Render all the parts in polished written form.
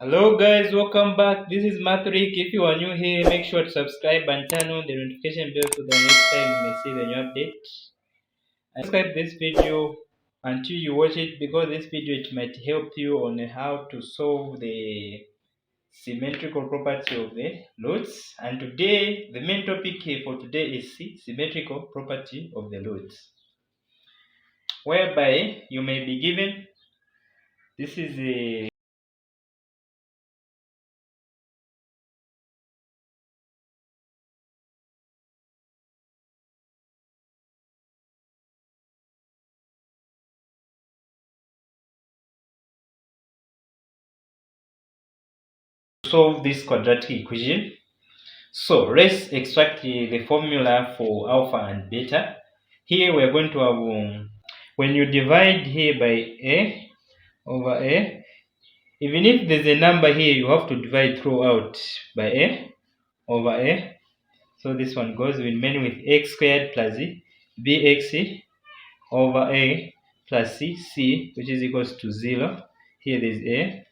Hello guys, welcome back. This is Mathrik. If you are new here, make sure to subscribe and turn on the notification bell so that next time you may see the new update. And subscribe this video until you watch it because this video it might help you on how to solve the symmetrical property of the roots. And today, the main topic here for today is symmetrical property of the roots, whereby you may be given this is a solve this quadratic equation. So let's extract the formula for alpha and beta. Here we are going to have, when you divide here by a over a, even if there's a number here, you have to divide throughout by a over a. So this one goes, we remain with x squared plus bx over a plus c, which is equals to 0. Here there's a.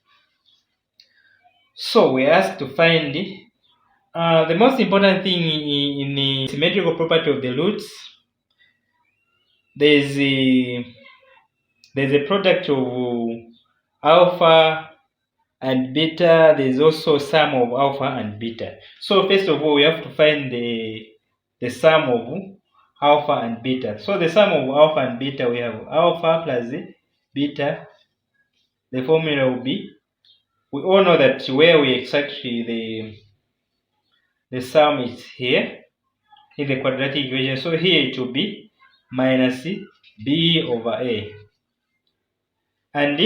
So we are asked to find the most important thing in the symmetrical property of the roots. There's a product of alpha and beta. There's also sum of alpha and beta. So first of all, we have to find the sum of alpha and beta. So the sum of alpha and beta, we have alpha plus beta. The formula will be, we all know that where we exactly the sum is here in the quadratic equation. So here it will be minus b over a. And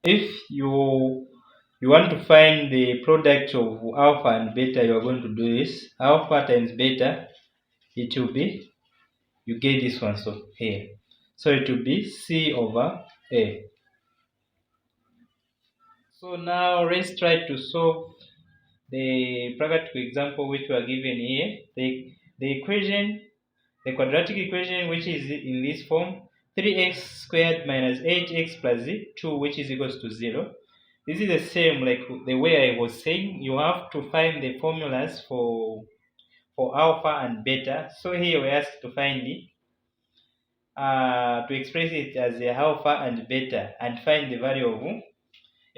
if you want to find the product of alpha and beta, you are going to do this. Alpha times beta, it will be, you get this one, so here. So it will be c over a. So now let's try to solve the practical example which we are given here. The equation, the quadratic equation, which is in this form, 3x squared minus 8x plus 2, which is equals to 0. This is the same like the way I was saying. You have to find the formulas for alpha and beta. So here we asked to find to express it as the alpha and beta and find the value of,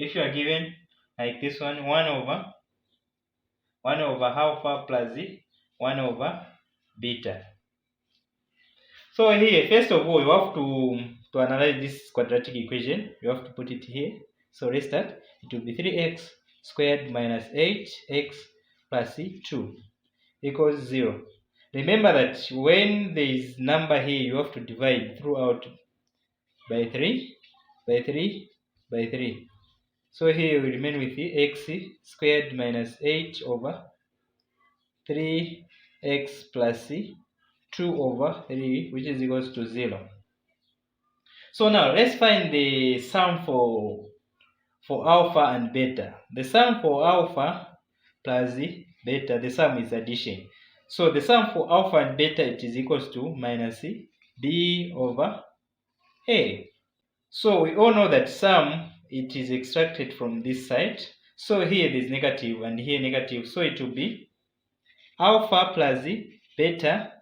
if you are given like this one, 1 over alpha plus 1 over beta. So here, first of all, you have to analyze this quadratic equation. You have to put it here. So let's start. It will be 3x squared minus 8x plus 2 equals 0. Remember that when there is number here, you have to divide throughout by 3, by 3, by 3. So here we remain with the x squared minus 8 over 3x plus 2 over 3, which is equals to 0. So now let's find the sum for alpha and beta. The sum for alpha plus beta, the sum is addition. So the sum for alpha and beta, it is equals to minus b over a. So we all know that sum, it is extracted from this side. So here there's negative and here negative. So it will be alpha plus beta,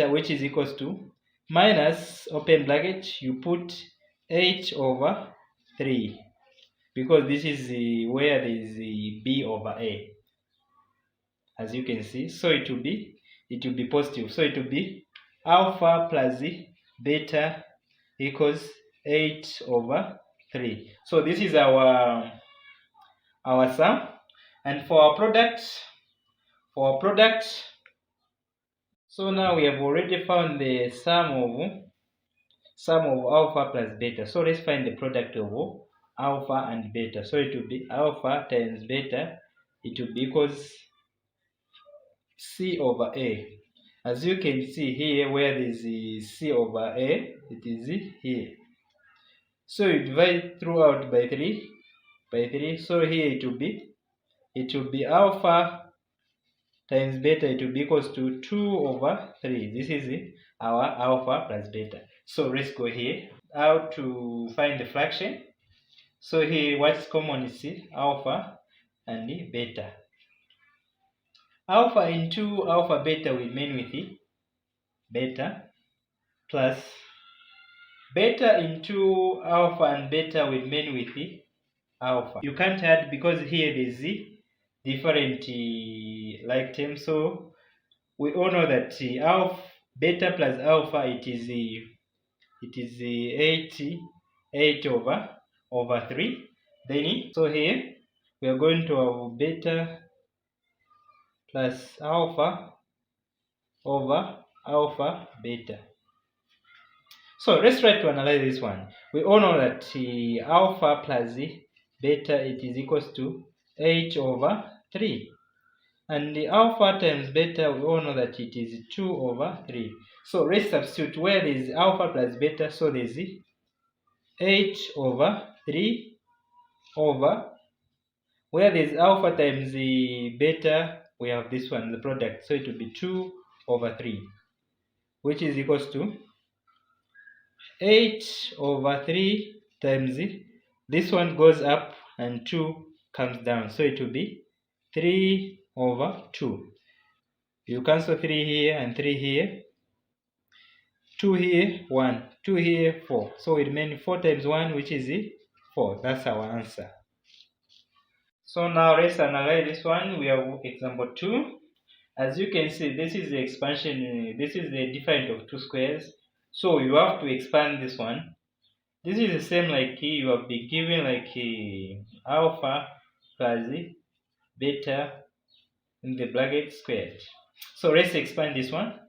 which is equals to minus, open bracket, you put 8 over 3. Because this is where there is b over a, as you can see. So it will be positive. So it will be alpha plus beta equals 8 over 3. So this is our sum. And for our product, so now we have already found the sum of alpha plus beta. So let's find the product of alpha and beta. So it will be alpha times beta, it will be equals c over a. As you can see here, where there is c over a, it is here. So you divide throughout by 3. So here it will be alpha times beta, it will be equals to 2 over 3. This is our alpha plus beta. So let's go here. How to find the fraction. So here what's common is alpha and beta. Alpha into alpha beta will remain with beta, plus beta into alpha and beta will remain with alpha. You can't add because here there's different like terms. So we all know that alpha beta plus alpha it is 8 over 3. Then so here we are going to have beta plus alpha over alpha beta. So let's try to analyze this one. We all know that alpha plus beta it is equals to 8 over 3. And the alpha times beta, we all know that it is 2 over 3. So let's substitute where there is alpha plus beta, so there is 8 over 3 over, where there is alpha times the beta, we have this one, the product, so it will be 2 over 3, which is equals to 8 over 3 times this one goes up and 2 comes down, so it will be 3 over 2. You cancel 3 here and 3 here, 2 here, 1, 2 here, 4. So we remain 4 times 1, which is 4. That's our answer. So now let's analyze this one. We have example 2. As you can see, this is the expansion, this is the difference of two squares. So you have to expand this one. This is the same like you have been given like alpha plus beta in the bracket squared. So let's expand this one,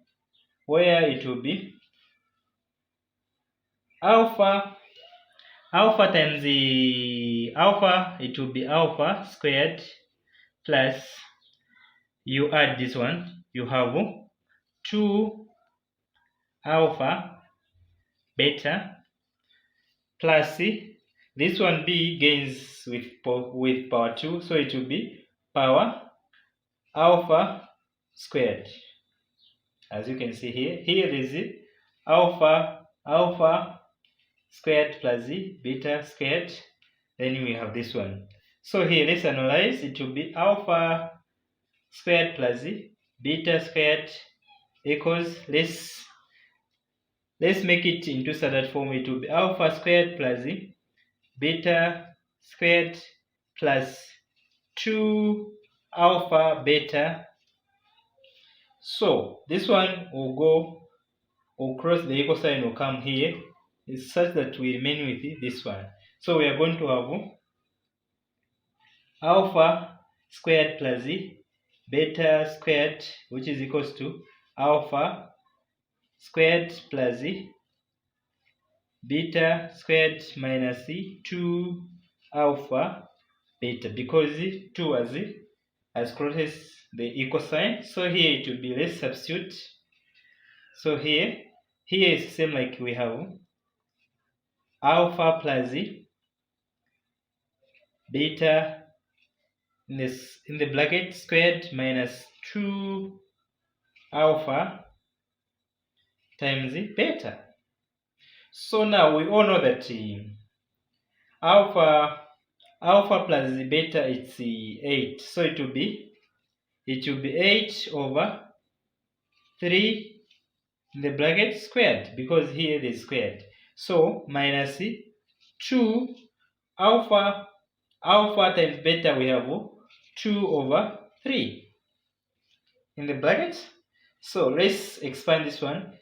where it will be alpha times the alpha, it will be alpha squared plus, you add this one, you have 2 alpha beta plus this one b gains with power 2, so it will be power alpha squared. As you can see here is alpha squared plus beta squared. Then we have this one. So here let's analyze. It will be alpha squared plus beta squared equals, let's make it into standard form. It will be alpha squared plus beta squared plus 2 alpha beta. So this one will cross the equal sign, will come here. It's such that we remain with this one. So we are going to have alpha squared plus beta squared, which is equals to alpha squared plus beta squared minus 2 alpha beta, because 2 as crosses the equal sign. So here it will be, let's substitute. So here is same like we have alpha plus beta in the bracket squared minus 2 alpha times beta. So now we all know that alpha plus beta it's 8. So it will be 8 over 3 in the bracket squared, because here it is squared. So minus 2 alpha times beta, we have 2 over 3 in the bracket. So let's expand this one.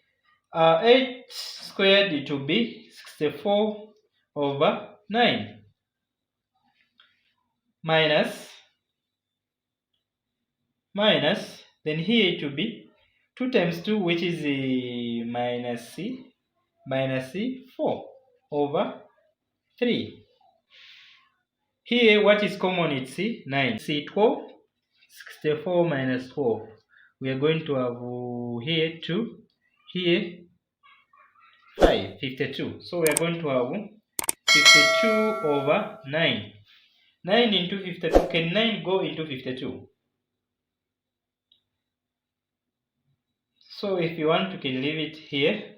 8 squared, it will be 64 over 9 minus, then here it will be 2 times 2, which is minus 4 over 3. Here what is common, it's 9. See 12, 64 minus 12. We are going to have here 2, here 5, 52. So we are going to have 52 over 9. 9 into 52, can 9 go into 52? So if you want, you can leave it here.